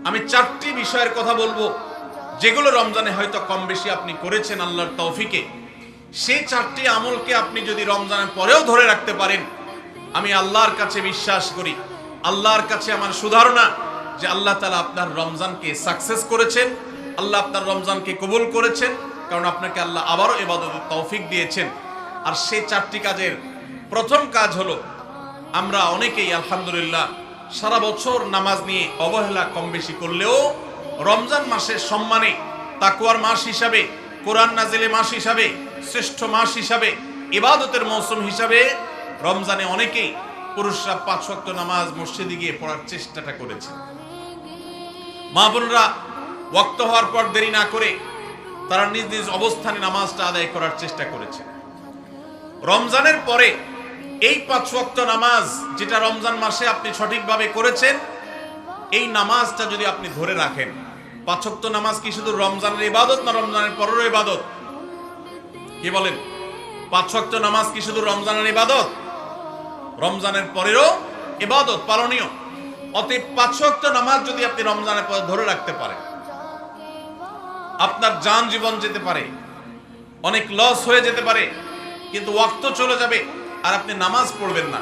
আমি 4টি বিষয়ের কথা বলবো, যেগুলো রমজানে হয়তো কম বেশি আপনি করেছেন আল্লাহর তৌফিকে। সেই 4টি আমলকে আপনি যদি রমজানের পরেও ধরে রাখতে পারেন, আমি আল্লাহর কাছে বিশ্বাস করি, আল্লাহর কাছে আমার সুধারণা যে আল্লাহ তাআলা আপনার রমজানকে সাকসেস করেছেন, আল্লাহ আপনার রমজানকে কবুল করেছেন, কারণ আপনাকে আল্লাহ আবারও ইবাদতের তৌফিক দিয়েছেন। আর সেই 4টি কাজের প্রথম কাজ হলো, আমরা অনেকেই আলহামদুলিল্লাহ সারা বছর নামাজ নিয়ে অবহেলা কম বেশি করলেও রমজান মাসের সম্মানে, তাকওয়ার মাস হিসাবে, কোরআন নাজিলের মাস হিসাবে, শ্রেষ্ঠ মাস হিসাবে, ইবাদতের মৌসুম হিসাবে রমজানে অনেকেই পুরুষরা 5 ওয়াক্ত নামাজ মসজিদে গিয়ে পড়ার চেষ্টাটা করেছে। মা বোনরা ওয়াক্ত হওয়ার পর দেরি না করে তারা নিজ নিজ অবস্থানে নামাজটা আদায় করার চেষ্টা করেছে। রমজানের পরে এই 5 ওয়াক্ত নামাজ যেটা রমজান মাসে আপনি সঠিকভাবে করেছেন, এই নামাজটা যদি আপনি ধরে রাখেন, 5 ওয়াক্ত নামাজ কি শুধু রমজানের ইবাদত না রমজানের পরেরও ইবাদত? কি বলেন? 5 ওয়াক্ত নামাজ কি শুধু রমজানের ইবাদত? রমজানের পরেরও ইবাদত, পালনীয়। অতএব 5 ওয়াক্ত নামাজ যদি আপনি রমজানের পরে ধরে রাখতে পারেন, আপনার জান জীবন যেতে পারে, অনেক লস হয়ে যেতে পারে, কিন্তু ওয়াক্ত চলে যাবে আর আপনি নামাজ পড়বেন না।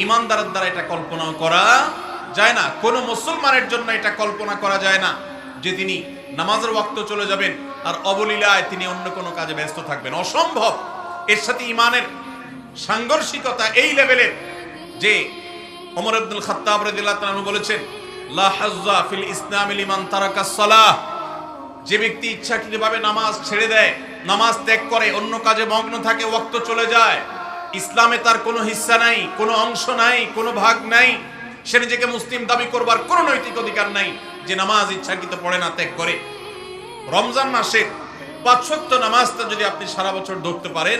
ইমানদারের দ্বারা এটা কল্পনা করা যায় না। কোন মুসলমানের জন্য এটা কল্পনা করা যায় না যে তিনি নামাজের ওয়াক্ত চলে যাবেন আর অবলীলায় তিনি অন্য কোনো কাজে ব্যস্ত থাকবেন, অসম্ভব। এর সাথে ইমানের সাংঘর্ষিকতা এই লেভেলের যে ওমর ইবনুল খাত্তাব রাদিয়াল্লাহু তাআলা বলেছেন, লা হাজ্জা ফিল ইসলাম লিমান তারাকাস সালাহ। যে ব্যক্তি ইচ্ছাকৃতভাবে নামাজ ছেড়ে দেয়, নামাজ ত্যাগ করে, অন্য কাজে মগ্ন থাকে, ওয়াক্ত চলে যায়, ইসলামে তার কোনো হিস্সা নাই, কোনো অংশ নাই, কোনো ভাগ নাই। সে নিজেকে মুসলিম দাবি করবার কোনো নৈতিক অধিকার নাই যে নামাজ ইচ্ছাকৃত পড়ে না, ত্যাগ করে। রমজান মাসে 5 ওয়াক্ত নামাজটা যদি আপনি সারা বছর ধরতে পারেন,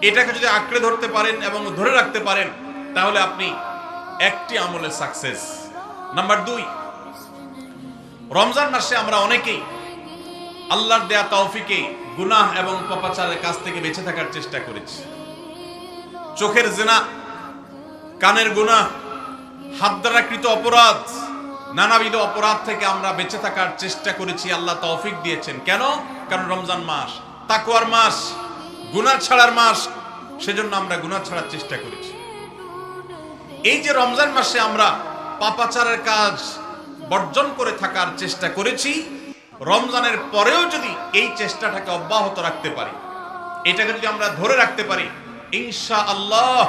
এটাকে যদি আঁকড়ে ধরতে পারেন এবং ধরে রাখতে পারেন, তাহলে আপনি একটি আমলে সাকসেস। নাম্বার 2, রমজান মাসে আমরা অনেকেই আল্লাহর দেয়া তৌফিকে গুনাহ এবং পাপাচারের কাছ থেকে বেঁচে থাকার চেষ্টা করেছি। চোখের জিনা, কানের গুনাহ, হাত দ্বারা কৃত অপরাধ, নানাবিধ অপরাধ থেকে আমরা বেঁচে থাকার চেষ্টা করেছি। আল্লাহ তৌফিক দিয়েছেন। কেন? কারণ রমজান মাস তাকওয়ার মাস, গুনাহ ছাড়ার মাস, সেজন্য আমরা গুনাহ ছাড়ার চেষ্টা করেছি। এই যে রমজান মাসে আমরা পাপাচারের কাজ বর্জন করে থাকার চেষ্টা করেছি, রমজানের পরেও যদি এই চেষ্টাটাকে অব্যাহত রাখতে পারি, এটাকে যদি আমরা ধরে রাখতে পারি, ইনশাআল্লাহ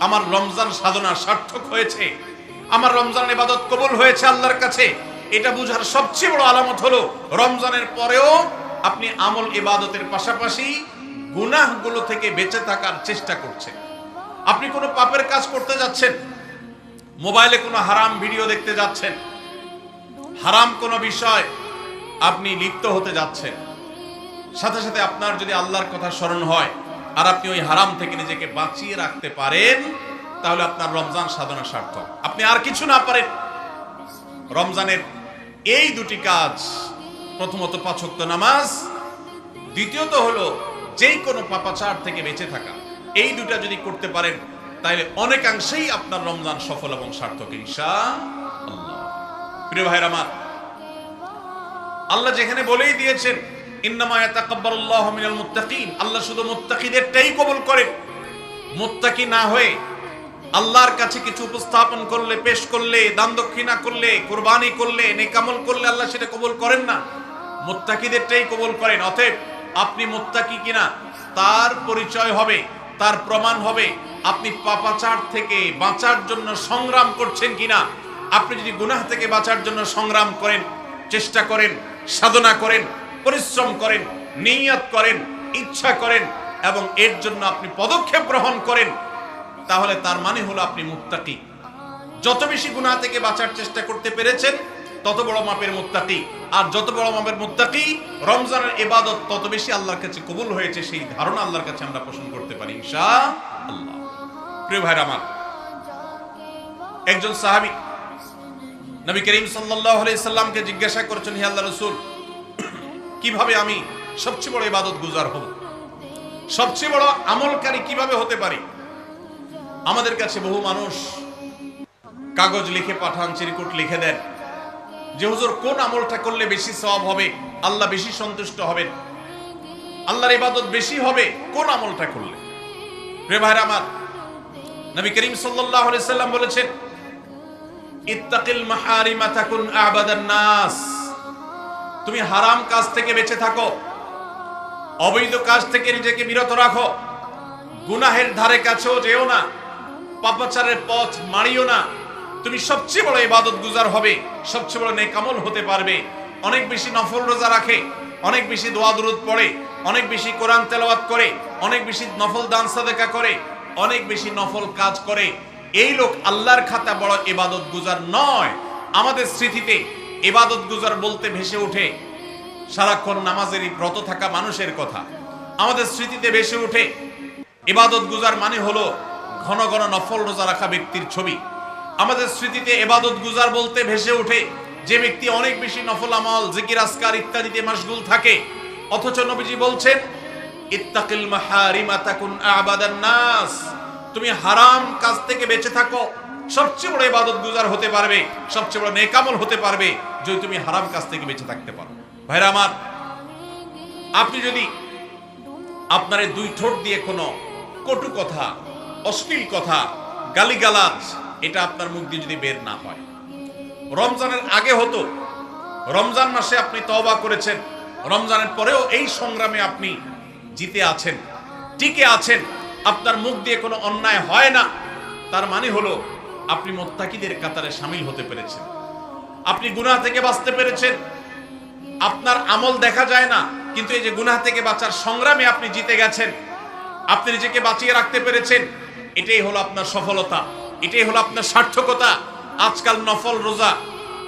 আমার রমজান সাধনা সার্থক হয়েছে, আমার রমজান ইবাদত কবুল হয়েছে আল্লাহর কাছে। এটা বুঝার সবচেয়ে বড় আলামত হলো রমজানের পরেও আপনি আমল ইবাদতের পাশাপাশি গুনাহগুলো থেকে বেঁচে থাকার চেষ্টা করছেন। আপনি কোনো পাপের কাজ করতে যাচ্ছেন, মোবাইলে কোনো হারাম ভিডিও দেখতে যাচ্ছেন, হারাম কোনো বিষয় আপনি লিপ্ত হতে যাচ্ছেন, সাথে সাথে আপনার যদি আল্লাহর কথা স্মরণ হয় আর আপনি ওই হারাম থেকে নিজেকে বাঁচিয়ে রাখতে পারেন, তাহলে আপনার রমজান সাধনা সার্থক। আপনি আর কিছু না পারেন, রমজানের এই 2টি কাজ, প্রথমত 5 ওয়াক্ত নামাজ, দ্বিতীয়ত হলো যেই কোনো পাপাচার থেকে বেঁচে থাকা, এই 2টা যদি করতে পারেন তাহলে অনেকাংশেই আপনার রমজান সফল এবং সার্থক ইনশাআল্লাহ। প্রিয় ভাইরা আমার, আল্লাহ যেখানে বলেই দিয়েছেন ইন্নামা ইয়াতাকাব্বালুল্লাহু মিনাল মুত্তাকিন, আল্লাহ শুধু মুত্তাকিদেরটাই কবুল করেন। মুত্তাকি না হয়ে আল্লাহর কাছে কিছু উপস্থাপন করলে, পেশ করলে, দান দক্ষিণা করলে, কুরবানি করলে, নেক আমল করলে আল্লাহ সেটা কবুল করেন না, মুত্তাকিদেরটাই কবুল করেন। অতএব আপনি মুত্তাকি কিনা তার পরিচয় হবে, তার প্রমাণ হবে আপনি পাপাচার থেকে বাঁচার জন্য সংগ্রাম করছেন কিনা। আপনি যদি গুনাহ থেকে বাঁচার জন্য সংগ্রাম করেন, চেষ্টা করেন, সাধনা করেন, পরিশ্রম করেন, নিয়ত করেন, ইচ্ছা করেন এবং এর জন্য আপনি পদক্ষেপ গ্রহণ করেন, তাহলে তার মানে হলো আপনি মুত্তাকি। যত বেশি গুনাহ থেকে বাঁচার চেষ্টা করতে পেরেছেন তত বড় মাপের মুত্তাকি, আর যত বড় মাপের মুত্তাকি রমজানের ইবাদত তত বেশি আল্লাহর কাছে কবুল হয়েছে, সেই ধারণা আল্লাহর কাছে আমরা পোষণ করতে পারি ইনশাআল্লাহ। প্রিয় ভাইরা আমার, একজন সাহাবী নবী করিম সাল্লাল্লাহু আলাইহি সাল্লামকে জিজ্ঞাসা করেছেন, হে আল্লাহর রাসূল, কিভাবে আমি সবচেয়ে বড় ইবাদত গুজার হব, সবচেয়ে বড় আমলকারী কিভাবে হতে পারি? আমাদের কাছে বহু মানুষ কাগজ লিখে পাঠান, চিরকুট লিখে দেন, যে হুজুর কোন আমলটা করলে বেশি সওয়াব হবে, আল্লাহ বেশি সন্তুষ্ট হবেন, আল্লাহর ইবাদত বেশি হবে কোন আমলটা করলে। প্রিয় ভাইরা আমার, নবী করিম সাল্লাল্লাহু আলাইহি সাল্লাম বলেছেন, ইত্তাকিল মাহারিমা তাকুন আবাদান নাস। তুমি হারাম কাজ থেকে বেঁচে থাকো, অবৈধ কাজ থেকে নিজেকে বিরত রাখো, গুনাহের ধারে কাছেও যেও না, পাপাচারের পথ মারিও না। তুমি সবচেয়ে বড় ইবাদত গুজার হবে, সবচেয়ে বড় নেক আমল হতে পারবে। অনেক বেশি নফল রোজা রাখে, অনেক বেশি দোয়া দুরূদ পড়ে, অনেক বেশি কোরআন তেলাওয়াত করে, অনেক বেশি নফল দান সাদেকা করে, অনেক বেশি নফল কাজ করে, এই লোক আল্লাহর খাতা বড় ইবাদত গুজার নয়। আমাদের স্মৃতিতে ইবাদত গুজার বলতে ভেসে ওঠে সারাক্ষণ নামাজেরই ব্রত থাকা মানুষের কথা। আমাদের স্মৃতিতে ভেসে ওঠে ইবাদত গুজার মানে হলো ঘন ঘন নফল রোজা রাখা ব্যক্তির ছবি। আমাদের স্মৃতিতে ইবাদত গুজার বলতে ভেসে ওঠে যে ব্যক্তি অনেক বেশি নফল আমল, জিকির, আজকার ইত্যাদিতে মাশগুল থাকে। অথচ নবীজি বলছেন, ইত্তাকিল মাহারিমা তাকুন আবাদান নাস। তুমি হারাম কাজ থেকে বেঁচে থাকো, সবচেয়ে বড় ইবাদত গুজার হতে পারবে, সবচেয়ে বড় নেক আমল হতে পারবে যদি তুমি হারাম কাজ থেকে বেঁচে থাকতে পারো। ভাইরা আমার, আপনি যদি আপনার এই দুই ঠোঁট দিয়ে কোনো কটু কথা, অশ্লীল কথা, গালিগালাজ এটা আপনার মুখ দিয়ে যদি বের না হয়, রমজানের আগে হতো, রমজান মাসে আপনি তওবা করেছেন, রমজানের পরেও এই সংগ্রামে আপনি জিতে আছেন, টিকে আছেন, আপনার মুখ দিয়ে কোনো অন্যায় হয় না, তার মানে হলো আপনি মুত্তাকিদের কাতারে শামিল হতে পেরেছেন, আপনি গুনাহ থেকে বাঁচতে পেরেছেন। আপনার আমল দেখা যায় না, কিন্তু এই যে গুনাহ থেকে বাঁচার সংগ্রামে আপনি জিতে গেছেন, আপনি নিজেকে বাঁচিয়ে রাখতে পেরেছেন, এটাই হলো আপনার সফলতা, এটাই হলো আপনার সার্থকতা। আজকাল নফল রোজা,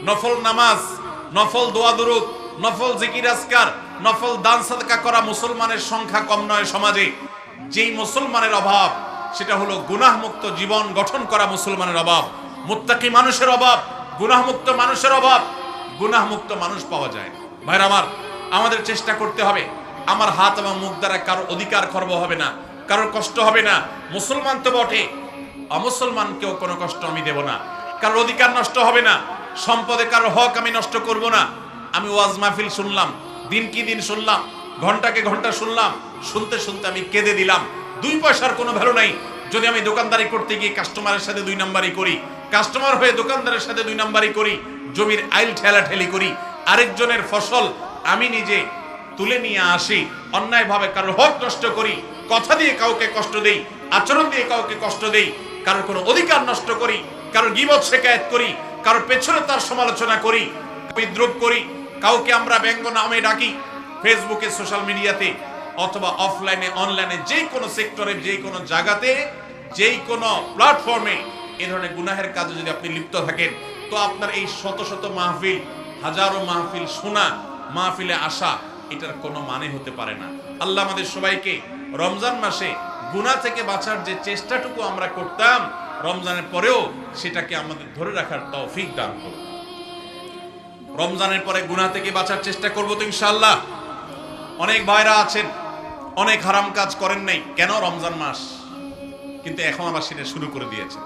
নফল নামাজ, নফল দোয়া দুরূদ, নফল জিকির আজকার, নফল দান সাদকা করা মুসলমানের সংখ্যা কম নয় সমাজে। যেই মুসলমানের অভাব সেটা হলো গুনাহমুক্ত জীবন গঠন করা মুসলমানের অভাব, মুত্তাকি মানুষের অভাব, গুনাহমুক্ত মানুষের অভাব। গুনাহমুক্ত মানুষ পাওয়া যায় না। ভাইরা আমার, আমাদের চেষ্টা করতে হবে আমার হাত এবং মুখ দ্বারা কারো অধিকার খর্ব হবে না, কারোর কষ্ট হবে না। মুসলমান তো বটে, অমুসলমানকেও কোনো কষ্ট আমি দেব না, কারোর অধিকার নষ্ট হবে না, সম্পদে কারোর হক আমি নষ্ট করব না। আমি ওয়াজ মাহফিল শুনলাম, দিন কি দিন শুনলাম, ঘন্টাকে ঘন্টা শুনলাম, শুনতে শুনতে আমি কেঁদে দিলাম। 2 পয়সার কোনো ভ্যালু নাই যদি আমি দোকানদারি করতে গিয়ে কাস্টমারের সাথে 2 নাম্বারি করি, কাস্টমার হয়ে দোকানদারের সাথে 2 নাম্বারি করি, জমির আইল ঠেলাঠেলি করি, আরেকজনের ফসল আমি নিজে তুলে নিয়ে আসি, অন্যায়ভাবে কারোর হক নষ্ট করি, কথা দিয়ে কাউকে কষ্ট দেই, আচরণ দিয়ে কাউকে কষ্ট দেই, কারোর কোনো অধিকার নষ্ট করি, কারোর গীবত শিকায়েত করি, কারোর পেছনে তার সমালোচনা করি, বিদ্রুপ করি, কাউকে আমরা ব্যঙ্গ নামে ডাকি, ফেসবুকে, সোশ্যাল মিডিয়াতে অথবা অফলাইনে, অনলাইনে, যে কোনো সেক্টরে, যে কোনো জায়গাতে, যেই কোনো প্ল্যাটফর্মে এ ধরনের গুনাহের কাজে যদি আপনি লিপ্ত থাকেন, তো আপনার এই শত শত মাহফিল, হাজারো মাহফিল শোনা, মাহফিলে আসা, এটার কোনো মানে হতে পারে না। আল্লাহ আমাদের সবাইকে রমজান মাসে গুনাহ থেকে বাঁচার যে চেষ্টাটুকু আমরা করতাম, রমজানের পরেও সেটাকে আমাদের ধরে রাখার তৌফিক দান করুন। রমজানের পরে গুনাহ থেকে বাঁচার চেষ্টা করব তো ইনশাআল্লাহ। অনেক ভাইরা আছেন অনেক হারাম কাজ করেন নাই, কেন? রমজান মাস, কিন্তু এখন আবার সেটা শুরু করে দিয়েছেন।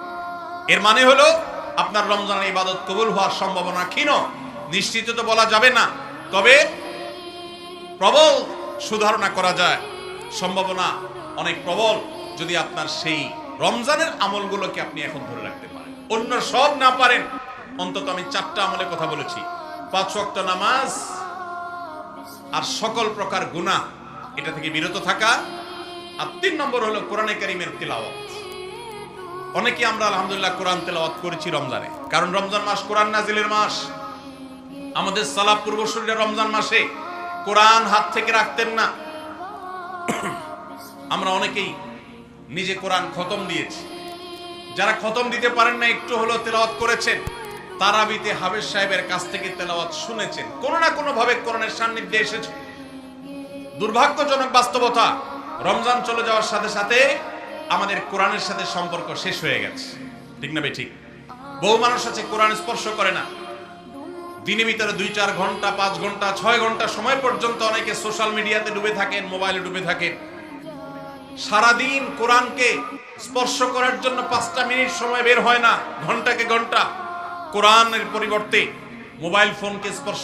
এর মানে হলো আপনার রমজানের ইবাদত কবুল হওয়ার সম্ভাবনা ক্ষীণ। নিশ্চিত তো বলা যাবে না, তবে প্রবল সুধারণা করা যায়, সম্ভাবনা অনেক প্রবল যদি আপনার সেই রমজানের আমলগুলোকে আপনি এখন ধরে রাখতে পারেন। অন্য সব না পারেন, অন্তত আমি 4টা আমলের কথা বলেছি, 5 ওয়াক্ত নামাজ আর সকল প্রকার গুনাহ এটা থেকে বিরত থাকা, আর 3 নম্বর হলো কোরআনে কারীমের তিলাওয়াত। অনেকে আমরা আলহামদুলিল্লাহ কোরআন তেলাওয়াত করেছি রমজানে, কারণ রমজান মাস কোরআন নাজিলের মাস। আমাদের সালাফ পূর্বসূরীরা রমজান মাসে কোরআন হাত থেকে রাখতেন না। আমরা অনেকেই নিজে কোরআন খতম দিয়েছি, যারা খতম দিতে পারেন না, একটু হলো তেলাওয়াত করেছেন, তারাবিতে হাফেজ সাহেবের কাছ থেকে তেলাওয়াত শুনেছেন, কোনো না কোনো ভাবে কোরআনের সান্নিধ্যে এসেছে। দুর্ভাগ্যজনক বাস্তবতা, রমজান চলে যাওয়ার সাথে সাথে আমাদের কোরআনের সাথে সম্পর্ক শেষ হয়ে গেছে। ঠিক না ভাই? ঠিক। বহু মানুষ আছে কোরআন স্পর্শ করে না, দিনের ভিতরে 2-4 ঘন্টা, 5 ঘন্টা, 6 ঘন্টা সময় পর্যন্ত অনেকে সোশ্যাল মিডিয়াতে ডুবে থাকেন, মোবাইলে ডুবে থাকেন। সারাদিন কোরআনকে স্পর্শ করার জন্য 5টা মিনিট সময় বের হয় না, ঘন্টাকে ঘন্টা কোরআনের পরিবর্তে মোবাইল ফোনকে স্পর্শ